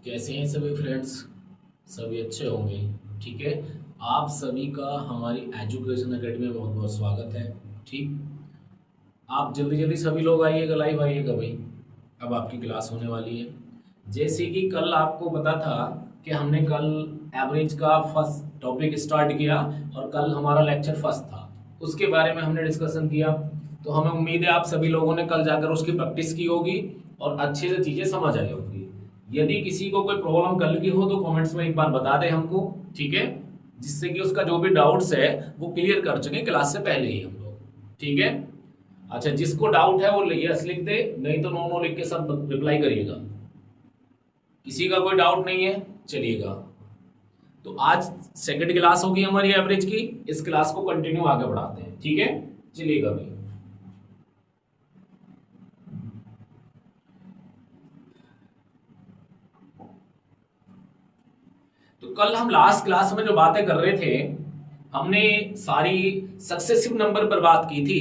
कैसे हैं सभी फ्रेंड्स। सभी अच्छे होंगे। ठीक है। आप सभी का हमारी एजुकेशन एकेडमी में बहुत बहुत स्वागत है। ठीक। आप जल्दी जल्दी सभी लोग आइएगा, लाइव आइएगा भाई। अब आपकी क्लास होने वाली है। जैसे कि कल आपको पता था कि हमने कल एवरेज का फर्स्ट टॉपिक स्टार्ट किया और कल हमारा लेक्चर फर्स्ट था। उसके बारे में हमने डिस्कशन किया। तो हमें उम्मीद है आप सभी लोगों ने कल जाकर उसकी प्रैक्टिस की होगी और अच्छे से चीज़ें समझ आई होगी। यदि किसी को कोई प्रॉब्लम कल की हो तो कमेंट्स में एक बार बता दे हमको। ठीक है। जिससे कि उसका जो भी डाउट्स है वो क्लियर कर सके क्लास से पहले ही हम लोग। ठीक है। अच्छा, जिसको डाउट है वो यस लिख दे, नहीं तो नो नो लिख के सब रिप्लाई करिएगा। किसी का कोई डाउट नहीं है, चलिएगा। तो आज सेकंड क्लास होगी हमारी एवरेज की। इस क्लास को कंटिन्यू आगे बढ़ाते हैं। ठीक है, चलिएगा भाई। तो कल हम लास्ट क्लास में जो बातें कर रहे थे, हमने सारी सक्सेसिव नंबर पर बात की थी,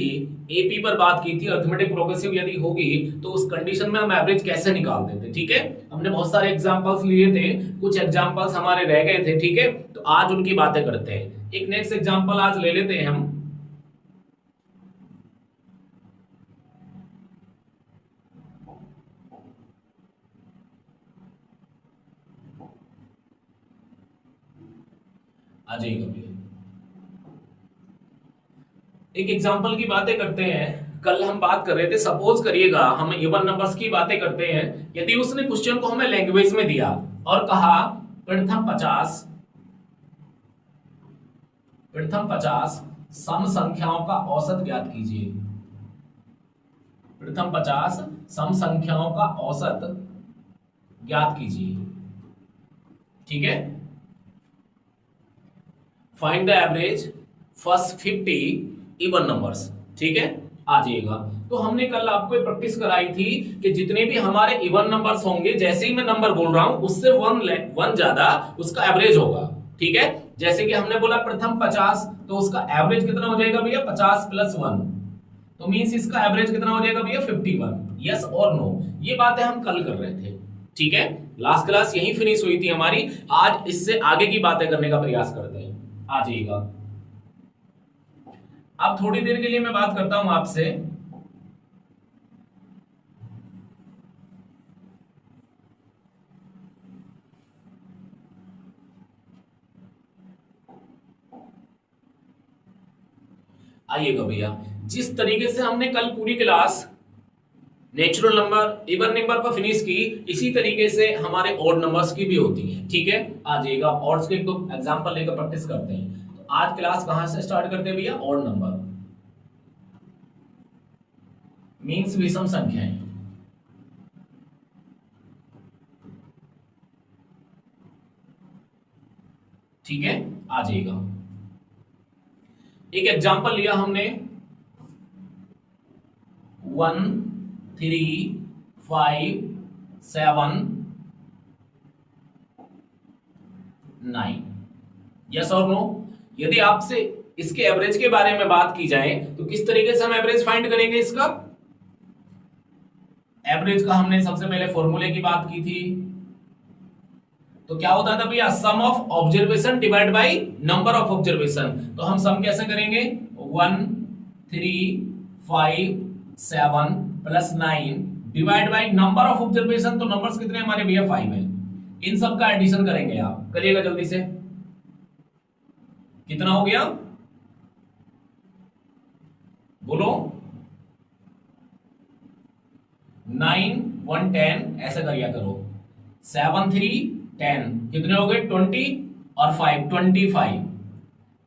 एपी पर बात की थी। अर्थमेटिक प्रोग्रेसिव यदि होगी तो उस कंडीशन में हम एवरेज कैसे निकालते थे। ठीक है। हमने बहुत सारे एग्जांपल्स लिए थे, कुछ एग्जांपल्स हमारे रह गए थे। ठीक है। तो आज उनकी बातें करते हैं। एक नेक्स्ट एग्जांपल आज ले लेते हैं हम। आ जाइएगा भैया। एक एग्जांपल की बातें करते हैं। कल हम बात कर रहे थे, सपोज करिएगा हम इवन नंबर्स की बातें करते हैं। यदि उसने क्वेश्चन को हमें लैंग्वेज में दिया और कहा प्रथम 50 सम संख्याओं का औसत ज्ञात कीजिए। प्रथम 50 सम संख्याओं का औसत ज्ञात कीजिए। ठीक है। Find the average first 50 even numbers. ठीक है, आ जाइएगा। तो हमने कल आपको प्रैक्टिस कराई थी कि जितने भी हमारे इवन नंबर्स होंगे, जैसे ही मैं नंबर बोल रहा हूं उससे वन ज्यादा उसका एवरेज होगा। ठीक है। जैसे कि हमने बोला प्रथम 50, तो उसका एवरेज कितना हो जाएगा भैया? 50 + 1, तो मींस इसका एवरेज कितना हो जाएगा भैया? 51। यस और नो, ये बातें हम कल कर रहे थे। ठीक है। लास्ट क्लास यही फिनिश हुई थी हमारी। आज इससे आगे की बातें करने का प्रयास करते हैं। आ जाइएगा। अब थोड़ी देर के लिए मैं बात करता हूं आपसे। आइएगा भैया। जिस तरीके से हमने कल पूरी class natural number, even number पर फिनिश की, इसी तरीके से हमारे ऑड नंबर्स की भी होती है। ठीक है। आ जाइएगा। ऑड्स के एक दो एग्जांपल लेकर प्रैक्टिस करते हैं। तो आज क्लास कहां से स्टार्ट करते हैं भैया? ऑड नंबर मींस विषम संख्याएं। ठीक है। आ जाइएगा। एक एग्जांपल लिया हमने 1 3 5 7 9। यस और नो। यदि आपसे इसके एवरेज के बारे में बात की जाए तो किस तरीके से हम एवरेज फाइंड करेंगे? इसका एवरेज का हमने सबसे पहले फॉर्मूले की बात की थी। तो क्या होता था भैया? Sum of observation divide by number of observation. तो हम सम कैसे करेंगे? 1 3 5 7 + 9 divide by number of observation. तो नंबर्स कितने हमारे भैया? 5 है। इन सब का एडिशन करेंगे। आप करिएगा जल्दी से। कितना हो गया बोलो? 9 1 10 ऐसा करिया करो। 7 3 10 कितने हो गए? 20 और 5 25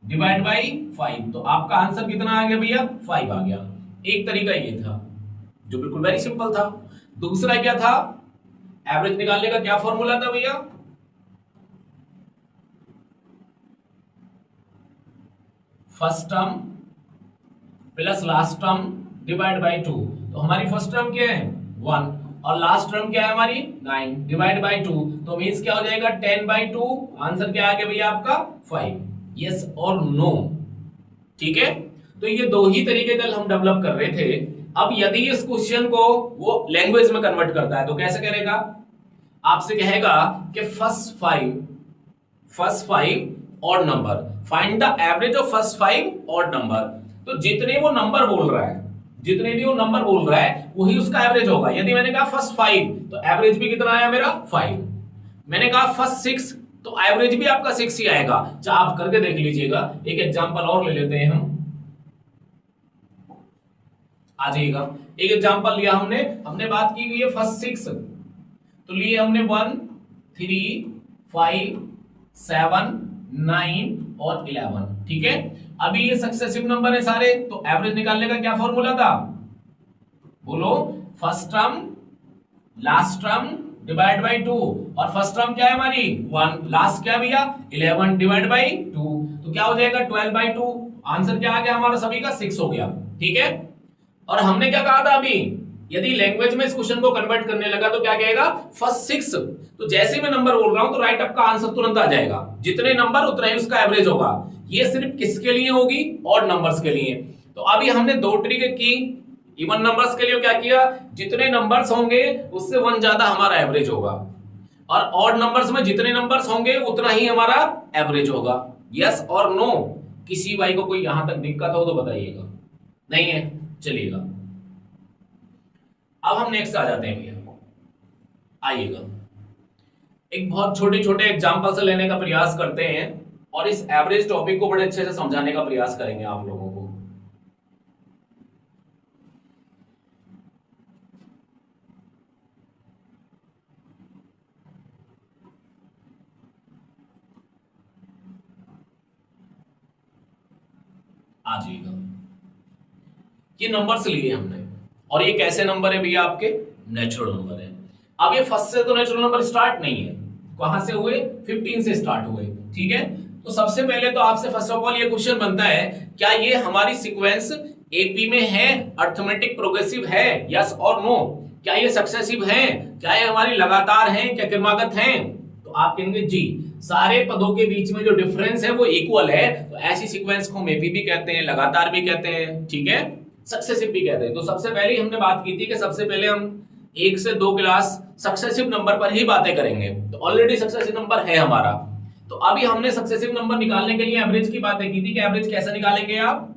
डिवाइड बाई 5। तो आपका आंसर कितना आ गया भैया? 5 आ गया। एक तरीका ये था जो बिल्कुल वेरी सिंपल था। दूसरा क्या था? एवरेज निकालने का क्या फॉर्मूला था भैया? First term plus last term divide by 2। तो हमारी फर्स्ट टर्म क्या है? 1 और लास्ट टर्म क्या है हमारी? 9 डिवाइड बाई 2। तो मींस क्या हो जाएगा? 10/2। आंसर क्या आ गया भैया आपका? 5। यस और नो। ठीक है। तो ये दो ही तरीके कल हम डेवलप कर रहे थे। अब यदि इस क्वेश्चन को वो लैंग्वेज में कन्वर्ट करता है तो कैसे करेगा? आपसे कहेगा कि first five odd number, find the average of first five odd number. तो जितने वो नंबर बोल रहा है, जितने भी वो नंबर बोल रहा है वही उसका एवरेज होगा। यदि मैंने कहा फर्स्ट 5 तो एवरेज भी कितना आया मेरा 5। मैंने कहा फर्स्ट 6 तो एवरेज भी आपका 6 ही आएगा। चाहे आप करके देख लीजिएगा। एक एग्जांपल और ले लेते हैं हम, आ जाइएगा। एक एग्जांपल लिया हमने बात की गई है फर्स्ट 6 तो लिए हमने 1 3 5 7 9 और 11। ठीक है, अभी ये सक्सेसिव नंबर है सारे, तो एवरेज निकालने का क्या फॉर्मूला था, बोलो, first term last term divide by 2। और फर्स्ट टर्म क्या है हमारी 1, लास्ट क्या भैया 11 डिवाइड बाई 2, तो क्या हो जाएगा 12 बाई 2। आंसर क्या आ गया हमारा सभी का 6 हो गया। ठीक है, और हमने क्या कहा था अभी, यदि लैंग्वेज में इस क्वेश्चन को कन्वर्ट करने लगा तो क्या कहेगा फर्स्ट 6। तो जैसे मैं नंबर बोल रहा हूं तो राइट अप का आंसर तुरंत आ जाएगा। जितने नंबर उतना ही उसका एवरेज होगा। ये सिर्फ किसके लिए होगी, ऑड नंबर्स के लिए। तो अभी हमने दो ट्रिक की। इवन नंबर्स के लिए क्या किया, जितने नंबर्स होंगे उससे 1 ज्यादा हमारा एवरेज होगा, और ऑड नंबर्स में जितने नंबर्स होंगे उतना ही हमारा एवरेज होगा। यस और नो। किसी भाई को कोई यहां तक दिक्कत हो तो बताइएगा, नहीं है चलिएगा। अब हम नेक्स्ट आ जाते हैं भैया, आइएगा। एक बहुत छोटे छोटे एग्जांपल से लेने का प्रयास करते हैं और इस एवरेज टॉपिक को बड़े अच्छे से समझाने का प्रयास करेंगे आप लोगों को। आ जाइएगा। ये नंबर्स लिए हमने, और ये कैसे नंबर है भैया, आपके नेचुरल नंबर है। अब ये फर्स्ट से तो नेचुरल नंबर स्टार्ट नहीं है, कहां से हुए 15 से स्टार्ट हुए। ठीक है, तो सबसे पहले तो आपसे फर्स्ट ऑफ ऑल ये क्वेश्चन बनता है, क्या ये हमारी सीक्वेंस एपी में है, अर्थमेटिक प्रोग्रेसिव है, यस और नो। क्या ये सक्सेसिव है, क्या ये हमारी लगातार है, क्या क्रमागत है। तो आप कहेंगे जी, सारे पदों के बीच में जो डिफरेंस है वो इक्वल है, तो ऐसी सीक्वेंस को हम एपी भी कहते हैं, लगातार भी कहते हैं, ठीक है, सक्सेसिव भी कहते हैं। तो सबसे पहले हमने बात की थी कि सबसे पहले हम 1 से 2 क्लास सक्सेसिव नंबर पर ही बातें करेंगे। तो ऑलरेडी सक्सेसिव नंबर है हमारा। तो अभी हमने सक्सेसिव नंबर निकालने के लिए एवरेज की बातें की थी कि एवरेज कैसे निकालेंगे आप,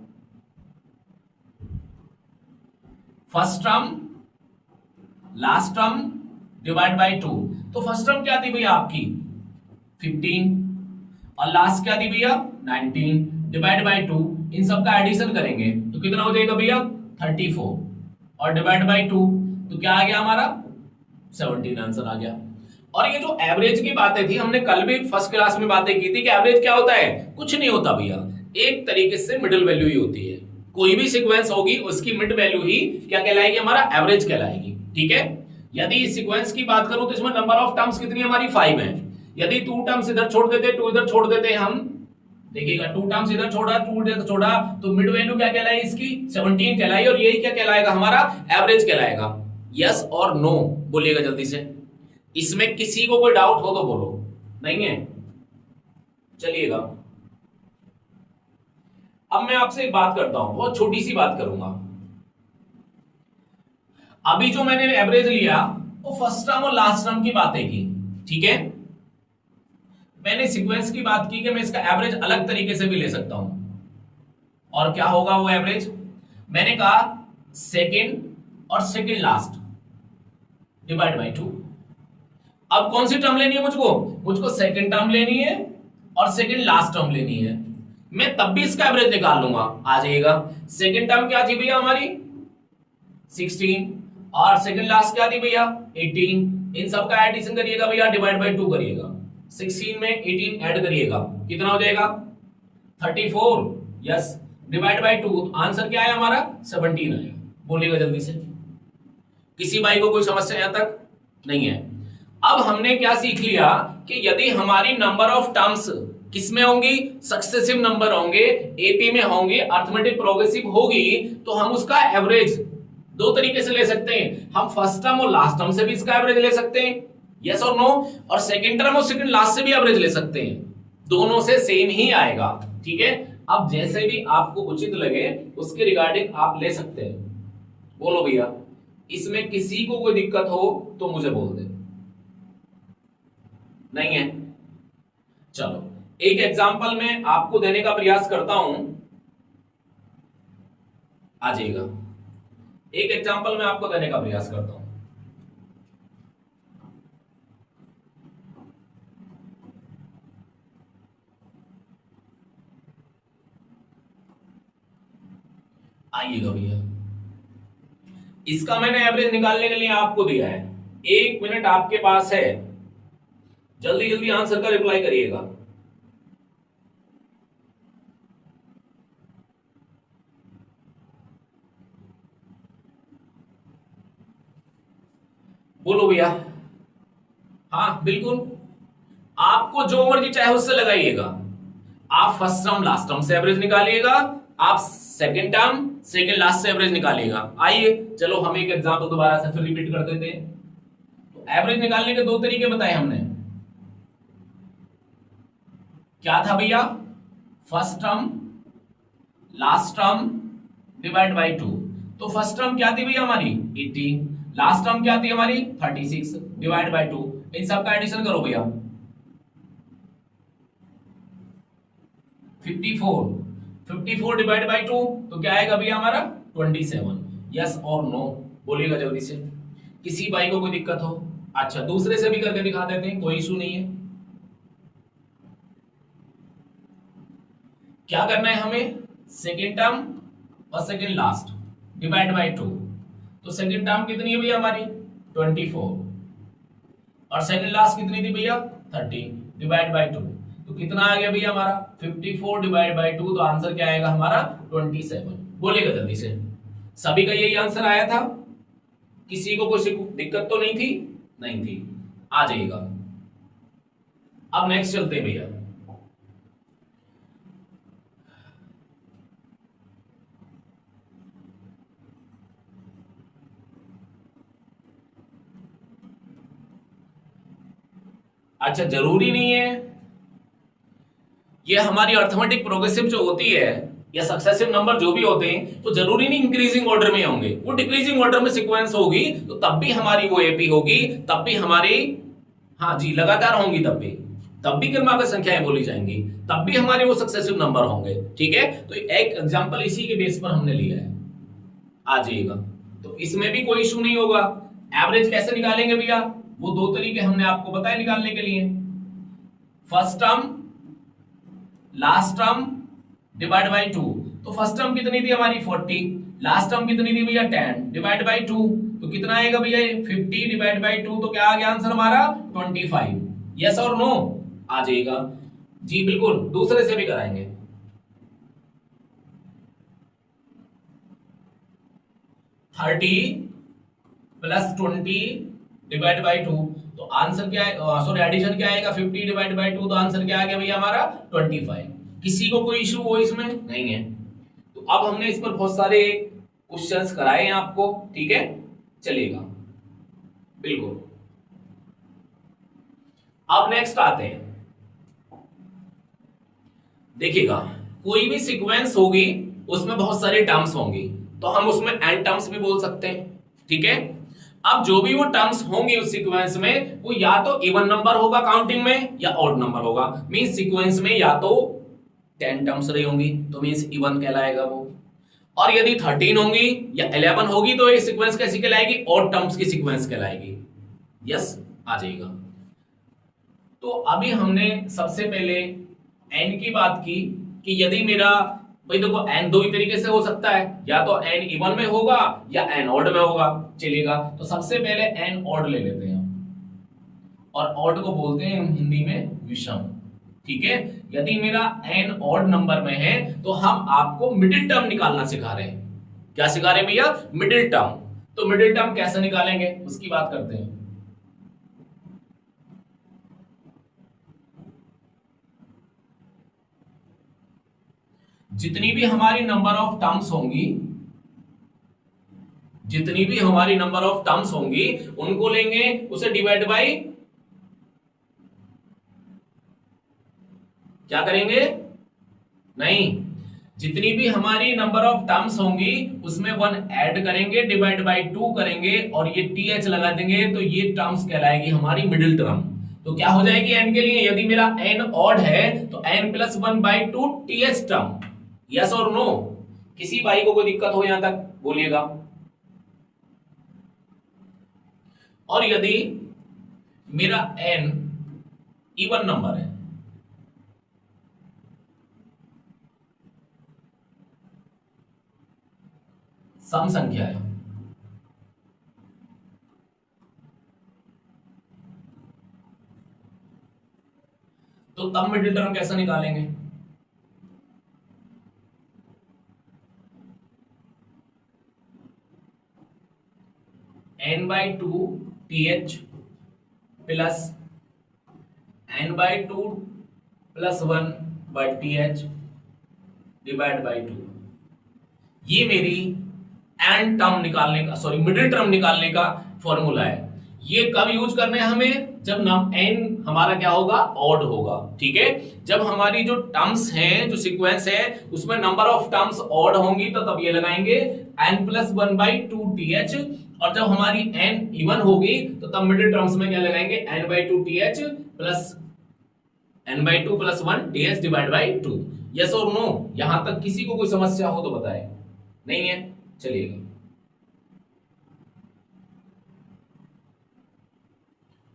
first term last term divide by 2। तो फर्स्ट टर्म क्या थी भैया आपकी 15 और लास्ट क्या थी भैया 19 डिवाइड बाय 2। इन सब का एडिशन करेंगे तो कितना हो जाएगा भैया 34 और डिवाइड बाय 2 तो क्या आ गया हमारा 17 आंसर आ गया। और ये जो एवरेज की बातें थी, हमने कल भी फर्स्ट क्लास में बातें की थी कि एवरेज क्या होता है, कुछ नहीं होता भैया, एक तरीके से मिडिल वैल्यू ही होती है। कोई भी सीक्वेंस होगी उसकी मिड वैल्यू ही क्या कहलाएगी, हमारा एवरेज कहलाएगी। ठीक है, यदि इस सीक्वेंस की बात करूं तो इसमें नंबर ऑफ टर्म्स कितनी हमारी 5 है। यदि 2 टर्म्स इधर छोड़ देते, 2 इधर छोड़ देते हम, देखिएगा 2 टर्म्स इधर छोड़ा, 2 इधर छोड़ा, तो मिड वैल्यू क्या कहलाई इसकी 17 कहलाई, और यही क्या कहलाएगा हमारा एवरेज कहलाएगा। यस और नो बोलिएगा जल्दी से। इसमें किसी को कोई डाउट हो तो बोलो, नहीं है चलिएगा। अब मैं आपसे एक बात करता हूं, बहुत छोटी सी बात करूंगा। अभी जो मैंने एवरेज लिया वो फर्स्ट टर्म और लास्ट टर्म की बातें की, ठीक है। मैंने सीक्वेंस की बात की कि मैं इसका एवरेज अलग तरीके से भी ले सकता हूं, और क्या होगा वो एवरेज, मैंने कहा सेकंड और सेकंड लास्ट डिवाइड बाय 2। अब कौन सी टर्म लेनी है मुझको सेकंड टर्म लेनी है और सेकंड लास्ट टर्म लेनी है। मैं तब भी इसका एवरेज निकाल लूंगा, आ जाएगा। सेकंड टर्म क्या थी भैया हमारी 16 और सेकंड लास्ट क्या थी भैया 18। इन सब का एडिशन करिएगा भैया, डिवाइड बाय 2 करिएगा, 16 में 18 ऐड करिएगा, कितना हो जाएगा 34। यस, डिवाइड बाय 2, आंसर क्या आया हमारा 17 आया। बोलिएगा जल्दी से, किसी भाई को कोई समस्या यहां तक नहीं है। अब हमने क्या सीख लिया कि यदि हमारी नंबर ऑफ टर्म्स किसमें होंगी, सक्सेसिव नंबर होंगे, एपी में होंगे, अर्थमेटिक प्रोग्रेसिव होगी, तो हम उसका एवरेज दो तरीके से ले सकते हैं। हम फर्स्ट टर्म और लास्ट टर्म से भी इसका एवरेज ले सकते हैं, यस और नो, और सेकंड टर्म और सेकंड लास्ट से भी एवरेज ले सकते हैं, दोनों से सेम ही आएगा। ठीक है, अब जैसे भी आपको उचित लगे उसके रिगार्डिंग आप ले सकते हैं। बोलो भैया, इसमें किसी को कोई दिक्कत हो तो मुझे बोल दे। नहीं है। चलो एक एग्जांपल में आपको देने का प्रयास करता हूं, आ जाएगा। एक एग्जांपल में आपको देने का प्रयास करता हूं। आइएगा भैया, इसका मैंने एवरेज निकालने के लिए आपको दिया है, 1 मिनट आपके पास है, जल्दी जल्दी आंसर का रिप्लाई करिएगा। बोलो भैया। हाँ बिल्कुल, आपको जो मर्जी चाहे उससे लगाइएगा। आप फर्स्ट टर्म लास्ट टर्म से एवरेज निकालिएगा, आप सेकंड टर्म सेकंड लास्ट से एवरेज निकालिएगा। आइए चलो हम एक एग्जांपल दोबारा से फिर रिपीट कर देते हैं। तो एवरेज निकालने के 2 तरीके बताए हमने। क्या था भैया? First term last term divide by 2। तो फर्स्ट टर्म क्या थी भैया हमारी 18, लास्ट टर्म क्या थी हमारी 36 डिवाइड बाई 2। इन सब का एडिशन करो भैया, 54 डिवाइड बाई 2 तो क्या आएगा भैया हमारा 27। यस और नो बोलिएगा जल्दी से, किसी भाई को कोई दिक्कत हो। अच्छा दूसरे से भी करके दिखा देते हैं, कोई इशू नहीं है। क्या करना है हमें? सेकेंड टर्म और सेकेंड लास्ट डिवाइड बाई 2। तो सेकेंड टर्म कितनी है भैया हमारी 24 और सेकेंड लास्ट कितनी थी भैया 30 डिवाइड बाई 2। तो कितना आ गया भैया हमारा 54 डिवाइड बाई 2। तो आंसर क्या आएगा हमारा 27। बोलेगा जल्दी से, सभी का यही आंसर आया था? किसी को कोई दिक्कत तो नहीं थी? नहीं थी। आ जाइएगा। अब नेक्स्ट चलते हैं भैया। अच्छा जरूरी नहीं है, ये हमारी अर्थमेटिक प्रोग्रेसिव जो होती है या सक्सेसिव नंबर जो भी होते हैं तो जरूरी नहीं इंक्रीजिंग ऑर्डर में होंगे, वो डिक्रीजिंग ऑर्डर में सीक्वेंस होगी तो तब भी हमारी वो एपी होगी, तब भी हमारी हाँ जी लगातार होंगी, तब भी क्रमागत संख्याएं बोली जाएंगी, तब भी हमारे वो सक्सेसिव नंबर होंगे। ठीक है, तो एक एग्जांपल इसी के बेस पर हमने लिया है, आ जाइएगा। तो इसमें भी कोई इशू नहीं होगा। एवरेज कैसे निकालेंगे भैया? वो 2 तरीके हमने आपको बताए निकालने के लिए, first term last term divide by 2। तो फर्स्ट टर्म कितनी थी हमारी 40, लास्ट टर्म कितनी थी भैया 10 डिवाइड बाई 2। तो कितना आएगा भैया 50 डिवाइड बाई 2। तो क्या आ गया आंसर हमारा 25। यस और नो आ जाएगा जी, बिल्कुल दूसरे से भी कराएंगे। Thirty plus 20 divide by 2। तो आंसर क्या है, सॉरी एडिशन क्या आएगा 50 डिवाइड बाई 2। तो आंसर क्या आ गया भैया हमारा 25। किसी को कोई इशू हो इसमें? नहीं है। तो अब हमने इस पर बहुत सारे क्वेश्चंस कराए हैं आपको, ठीक है चलिएगा बिल्कुल। अब नेक्स्ट आते हैं, देखिएगा कोई भी सीक्वेंस होगी उसमें बहुत सारी टर्म्स होंगी, तो हम उसमें एन टर्म्स भी बोल सकते हैं। ठीक है, अब जो भी वो टर्म्स होंगी उस सीक्वेंस में वो या तो इवन नंबर होगा काउंटिंग में या ऑड नंबर होगा। मींस सीक्वेंस में या तो 10 टर्म्स रही होंगी तो मींस इवन कहलाएगा वो, और यदि 13 होंगी या 11 होगी तो ये सीक्वेंस कैसी कहलाएगी? ऑड टर्म्स की सीक्वेंस कहलाएगी। यस आ जाएगा। तो अभी हमने सबसे पहले एन की बात की कि यदि मेरा भाई देखो एन 2 ही तरीके से हो सकता है, या तो एन इवन में होगा या एन ऑड में होगा, चलेगा। तो सबसे पहले एन ऑड ले लेते हैं, और ऑड को बोलते हैं हिंदी में विषम। ठीक है, यदि मेरा एन ऑड नंबर में है तो हम आपको मिडिल टर्म निकालना सिखा रहे हैं। क्या सिखा रहे हैं भैया? Middle term. तो मिडिल टर्म कैसे निकालेंगे उसकी बात करते हैं। जितनी भी हमारी नंबर ऑफ टर्म्स होंगी, जितनी भी हमारी नंबर ऑफ टर्म्स होंगी उनको लेंगे, उसे डिवाइड बाय क्या करेंगे? नहीं, जितनी भी हमारी नंबर ऑफ टर्म्स होंगी उसमें 1 ऐड करेंगे, डिवाइड बाय 2 करेंगे और ये टीएच लगा देंगे, तो ये टर्म्स कहलाएगी हमारी मिडिल टर्म। तो क्या हो जाएगी n के लिए, यदि मेरा n ऑड है तो n+1/2 टीएच टर्म। यस और नो? किसी भाई को कोई दिक्कत हो यहां तक बोलिएगा। और यदि मेरा n इवन नंबर है, सम संख्या है, तो तब मिडिल टर्म कैसे निकालेंगे? n/2 TH plus n/2 + 1/th divide by 2। ये मेरी एन टर्म निकालने का, सॉरी मिडिल टर्म निकालने का फॉर्मूला है। ये कब यूज करना है हमें? जब नाम एन हमारा क्या होगा? ऑड होगा। ठीक है, जब हमारी जो टर्म्स हैं, जो सीक्वेंस है, उसमें नंबर ऑफ टर्म्स ऑड होंगी तो तब ये लगाएंगे n+1/2 th, और जब हमारी n इवन होगी तो तब मिडिल टर्म्स में क्या लगाएंगे? n/2 th plus n/2 + 1 th divide by 2। Yes और नो? यहां तक किसी को कोई समस्या हो तो बताए। नहीं है? चलिएगा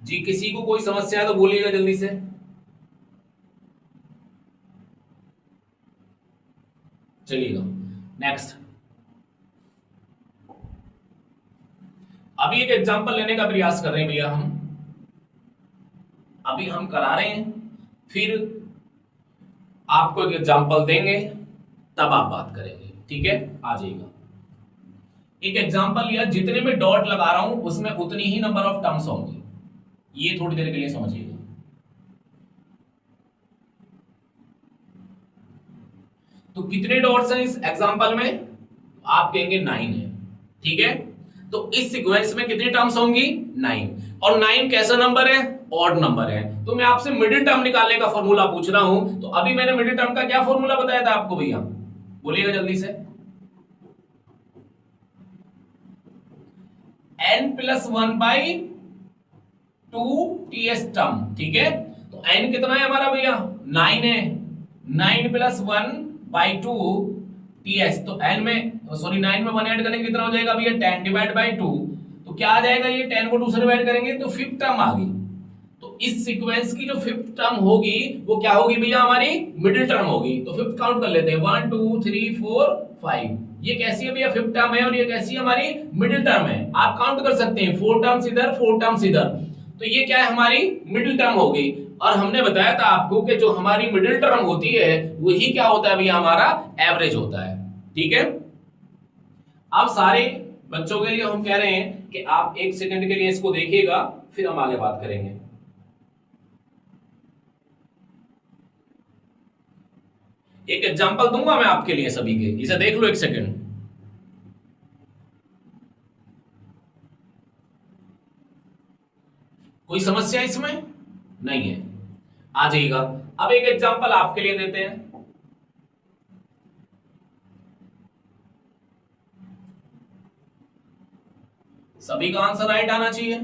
जी, किसी को कोई समस्या है तो बोलिएगा जल्दी से। चलिएगा नेक्स्ट। अभी एक एग्जांपल लेने का प्रयास कर रहे हैं भैया हम। अभी हम करा रहे हैं, फिर आपको एक एग्जांपल देंगे, तब आप बात करेंगे। ठीक है, आ जाइएगा। एक एग्जांपल लिया, जितने में डॉट लगा रहा हूं उसमें उतनी ही नंबर ऑफ टर्म्स होंगे। ये थोड़ी देर के लिए समझिएगा। तो कितने डॉट्स हैं इस एग्जांपल में? आप कहेंगे 9 है। ठीक है, तो इस सीक्वेंस में कितनी टर्म्स होंगी? 9। और 9 कैसा नंबर है? ऑड नंबर है। तो मैं आपसे मिडिल टर्म निकालने का फॉर्मूला पूछ रहा हूं, तो अभी मैंने मिडिल टर्म का क्या फॉर्मूला बताया था आपको भैया? बोलिएगा जल्दी से। n+1/2 ts term. ठीक है, तो n कितना है हमारा भैया? 9 है। 9 + 1/2 ts, तो n में, सॉरी 9 में 1 ऐड करेंगे कितना हो जाएगा भैया? 10 डिवाइड बाई 2। तो क्या आ जाएगा? ये 10 को 2 से डिवाइड करेंगे तो 5th टर्म आ गई। तो इस सीक्वेंस की जो 5th टर्म होगी वो क्या होगी भैया? हमारी मिडिल टर्म होगी। तो 5th काउंट कर लेते हैं, 1 2 3 4 5। ये कैसी है भैया? 5th टर्म है, और ये कैसी है? हमारी मिडिल टर्म है। आप काउंट कर सकते हैं, 4 टर्म्स इधर 4 टर्म्स इधर, तो ये क्या है? हमारी मिडिल टर्म हो गई। और हमने बताया था आपको कि जो हमारी मिडिल टर्म होती है वही क्या होता है भैया? हमारा एवरेज होता है। ठीक है, अब सारे बच्चों के लिए हम कह रहे हैं कि आप 1 सेकंड के लिए इसको देखिएगा, फिर हम आगे बात करेंगे। एक एग्जांपल दूंगा मैं आपके लिए सभी के, इसे देख लो 1 सेकंड। कोई समस्या इसमें नहीं है? आ जाइएगा। अब एक एग्जांपल आपके लिए देते हैं। सभी का आंसर राइट आना चाहिए।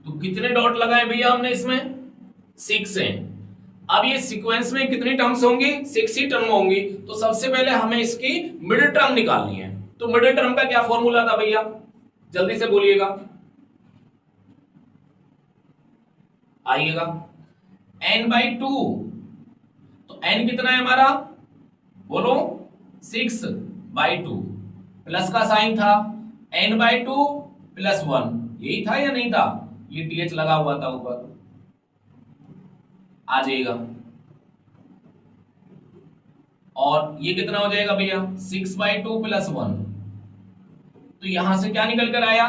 तो कितने डॉट लगाए भैया हमने इसमें? 6 हैं। अब ये सीक्वेंस में कितनी टर्म्स होंगी? 6 ही टर्म होंगी। तो सबसे पहले हमें इसकी मिडिल टर्म निकालनी है। तो मिडिल टर्म का क्या फॉर्मूला था भैया? जल्दी से बोलिएगा, आइएगा। n/2, तो n कितना है हमारा? बोलो। 6/2, प्लस का साइन था, n/2 + 1, यही था या नहीं था? ये th लगा हुआ था ऊपर। आ जाइएगा। और ये कितना हो जाएगा भैया? 6/2 + 1, तो यहां से क्या निकल कर आया?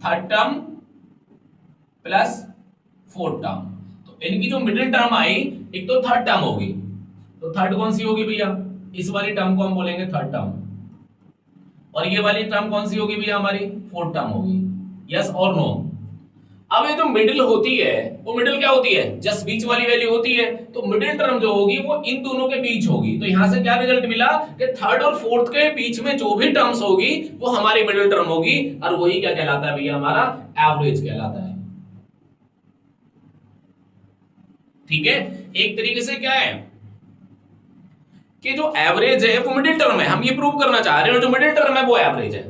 3rd term plus 4th term. तो इनकी जो मिडिल टर्म आई, एक तो 3rd टर्म होगी, तो 3rd कौन सी होगी भैया? इस वाली टर्म को हम बोलेंगे 3rd टर्म। और ये वाली टर्म कौन सी होगी भैया? हमारी 4th टर्म होगी। यस और नो? अब ये जो मिडिल होती है वो मिडिल क्या होती है, जस्ट बीच वाली वैल्यू होती है, तो मिडिल टर्म जो होगी वो इन दोनों के बीच होगी। तो यहां से क्या रिजल्ट मिला कि थर्ड और फोर्थ के बीच में जो भी टर्म्स होगी वो हमारी मिडिल टर्म होगी, और वही क्या कहलाता है भैया, हमारा एवरेज कहलाता है। ठीक है, एक तरीके से क्या है कि जो एवरेज है वो मिडिल टर्म है, हम ये प्रूव करना चाह रहे हैं, और जो मिडिल टर्म है वो एवरेज है।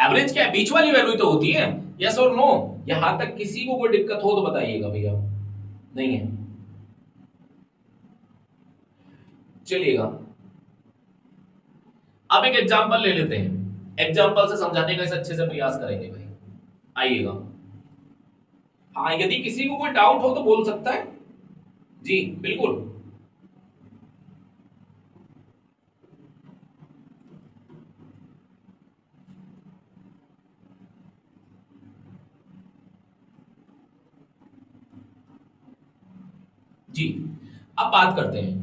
एवरेज क्या है, बीच वाली वैल्यू तो होती है, यस और नो। यहां तक किसी को कोई दिक्कत हो तो बताइएगा भैया, नहीं है, चलिएगा। अब एक एग्जांपल ले लेते हैं, एग्जांपल से समझाने का इसे अच्छे से प्रयास करेंगे भाई, आइएगा। हाँ, यदि किसी को कोई डाउट हो तो बोल सकता है जी, बिल्कुल। जी, अब बात करते हैं,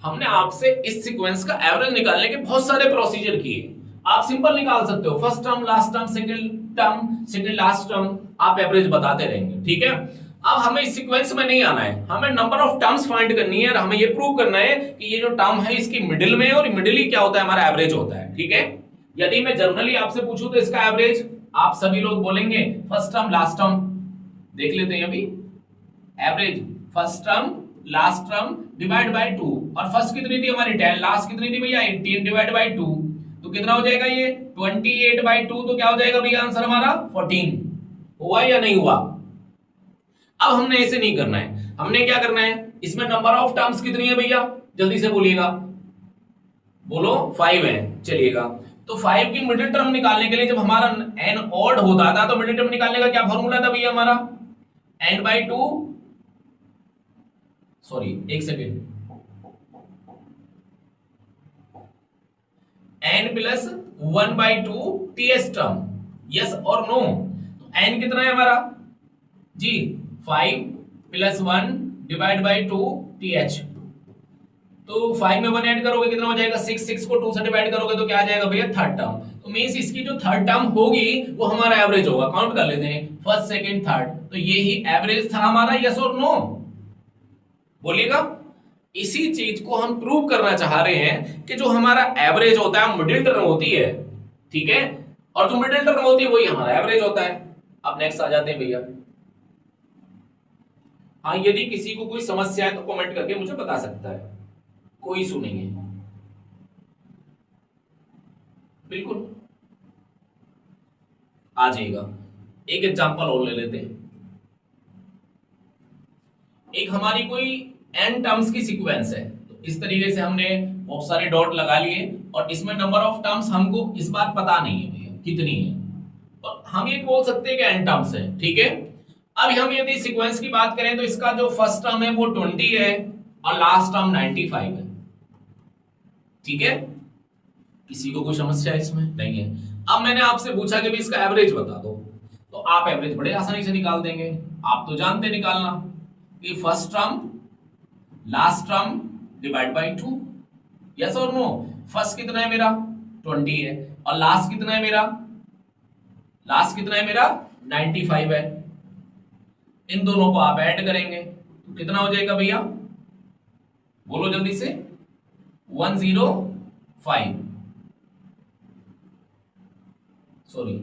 हमने आपसे इस सीक्वेंस का एवरेज निकालने के बहुत सारे प्रोसीजर किए। आप सिंपल निकाल सकते हो, first term, last term, second last term, आप एवरेज बताते रहेंगे, ठीक है। अब हमें इस सीक्वेंस में नहीं आना है, हमें नंबर ऑफ टर्म्स फाइंड करनी है, और हमें ये प्रूव करना है कि ये जो टर्म है इसकी मिडिल में, और मिडिल ही क्या होता है, हमारा एवरेज होता है, ठीक है। यदि मैं जनरली आपसे पूछूं तो इसका एवरेज आप सभी लोग बोलेंगे फर्स्ट टर्म लास्ट टर्म। देख लेते हैं अभी, average first term last term divide by 2, और फर्स्ट कितनी थी हमारी 10, लास्ट कितनी थी भैया 18 डिवाइड बाय 2, तो कितना हो जाएगा ये 28 बाय 2, तो क्या हो जाएगा भैया आंसर हमारा 14। हुआ या नहीं हुआ? अब हमने ऐसे नहीं करना है, हमने क्या करना है, इसमें नंबर ऑफ टर्म्स कितनी है भैया, जल्दी से बोलिएगा, बोलो 5 है, चलिएगा। तो 5 की मिडिल टर्म निकालने के लिए जब हमारा n ऑड होता था तो मिडिल टर्म निकालने का क्या फॉर्मूला था भैया हमारा, n बाई 2, सॉरी एक सेकेंड, n प्लस 1 बाई 2 टीएस टर्म, यस और नो। तो n कितना है हमारा जी, 5 प्लस 1 डिवाइड बाई 2 टीएच, तो 5 में 1 ऐड करोगे कितना हो जाएगा 6, 6 को 2 से डिवाइड करोगे तो क्या आ जाएगा भैया थर्ड टर्म। तो मींस इसकी जो थर्ड टर्म होगी वो हमारा एवरेज होगा, काउंट कर लेते हैं, फर्स्ट सेकंड थर्ड, तो ये ही एवरेज था हमारा, यस और नो, बोलिएगा। इसी चीज को हम प्रूव करना चाह रहे हैं कि जो हमारा एवरेज होता है मिडिल टर्म होती है, ठीक है, और जो मिडिल टर्म होती है वही हमारा एवरेज होता है। अब नेक्स्ट आ जाते हैं भैया। हाँ, यदि किसी को कोई समस्या है तो कमेंट करके मुझे बता सकता है, कोई इशू नहीं है, बिल्कुल आ जाएगा। एक एग्जांपल और ले लेते हैं, एक हमारी कोई n टर्म्स की सीक्वेंस है, तो इस तरीके से हमने बहुत सारे डॉट लगा लिए, और इसमें नंबर ऑफ टर्म्स हमको इस बार पता नहीं है भैया कितनी है, और हम ये बोल सकते हैं कि n टर्म्स है, ठीक है। अब हम यदि सीक्वेंस की बात करें तो इसका जो फर्स्ट टर्म है वो 20 है और लास्ट टर्म 95 है, ठीक है। किसी को कोई समस्या इसमें नहीं है। अब मैंने आपसे पूछा कि भी इसका एवरेज बता दो, तो आप एवरेज बड़े आसानी से निकाल देंगे, आप तो जानते निकालना कि first term last term divide by 2, yes और नो। फर्स्ट कितना है मेरा 20 है, और लास्ट कितना है मेरा, लास्ट कितना है मेरा 95 है, इन दोनों को आप ऐड करेंगे तो कितना हो जाएगा भैया, बोलो जल्दी से, 105, सॉरी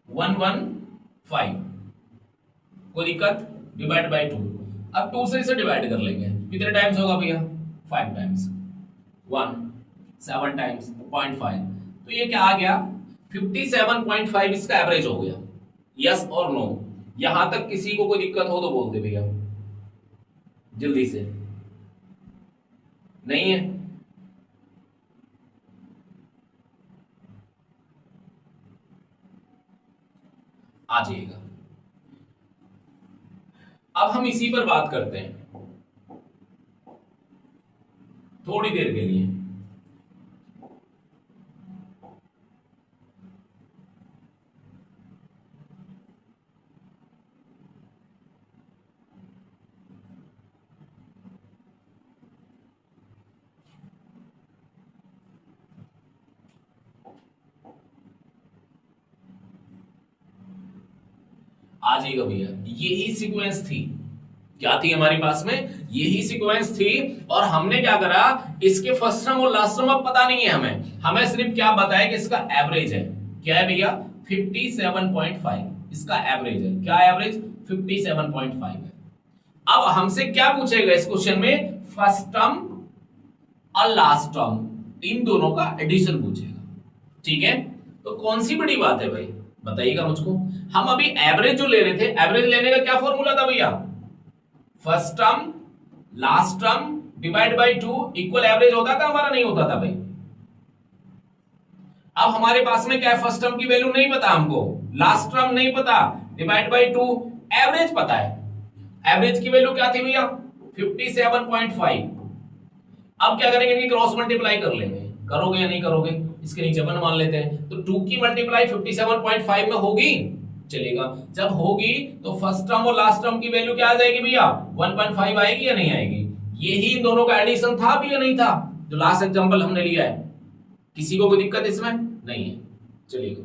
115, कोई दिक्कत, डिवाइड बाय 2। अब 2 से इसे डिवाइड कर लेंगे, कितने टाइम्स होगा भैया 5 टाइम्स, 1 7 टाइम्स 0.5, तो ये क्या आ गया 57.5, इसका एवरेज हो गया, यस और नो। यहां तक किसी को कोई दिक्कत हो तो बोल दे भैया जल्दी से, नहीं है, आ जाइएगा। अब हम इसी पर बात करते हैं थोड़ी देर के लिए। जाएगा भैया। यही सीक्वेंस थी, क्या थी हमारे पास में, यही सीक्वेंस थी। और हमने क्या करा, इसके फर्स्ट टर्म और लास्ट टर्म अब पता नहीं है हमें सिर्फ क्या बताया कि इसका एवरेज है, क्या है भैया 57.5, इसका एवरेज है, क्या एवरेज 57.5 है। अब हमसे क्या पूछेगा इस क्वेश्चन में, फर्स्ट टर्म और लास्ट टर्म इन दोनों का एडिशन पूछेगा, ठीक है। तो कौन सी बड़ी बात है भाई, बताइएगा मुझको। हम अभी एवरेज जो ले रहे थे, एवरेज लेने का क्या फॉर्मूला था भैया, first term last term divide by 2 equal average होता था हमारा, नहीं होता था भाई। अब हमारे पास में क्या है, फर्स्ट टर्म की वैल्यू नहीं पता हमको, लास्ट टर्म नहीं पता, डिवाइड बाय 2, एवरेज पता है। एवरेज की वैल्यू क्या थी भैया 57.5। अब क्या करेंगे, इनकी क्रॉस मल्टीप्लाई कर लेंगे, करोगे या नहीं करोगे, इसके नीचे 1 मान लेते हैं, तो 2 की मल्टीप्लाई 57.5 में होगी, चलेगा। जब होगी तो फर्स्ट टर्म और लास्ट टर्म की वैल्यू क्या आ जाएगी भैया 1.5 आएगी या नहीं आएगी। यही इन दोनों का एडिशन था भी या नहीं था, जो लास्ट एग्जांपल हमने लिया है। किसी को कोई दिक्कत इसमें नहीं है, चलिए।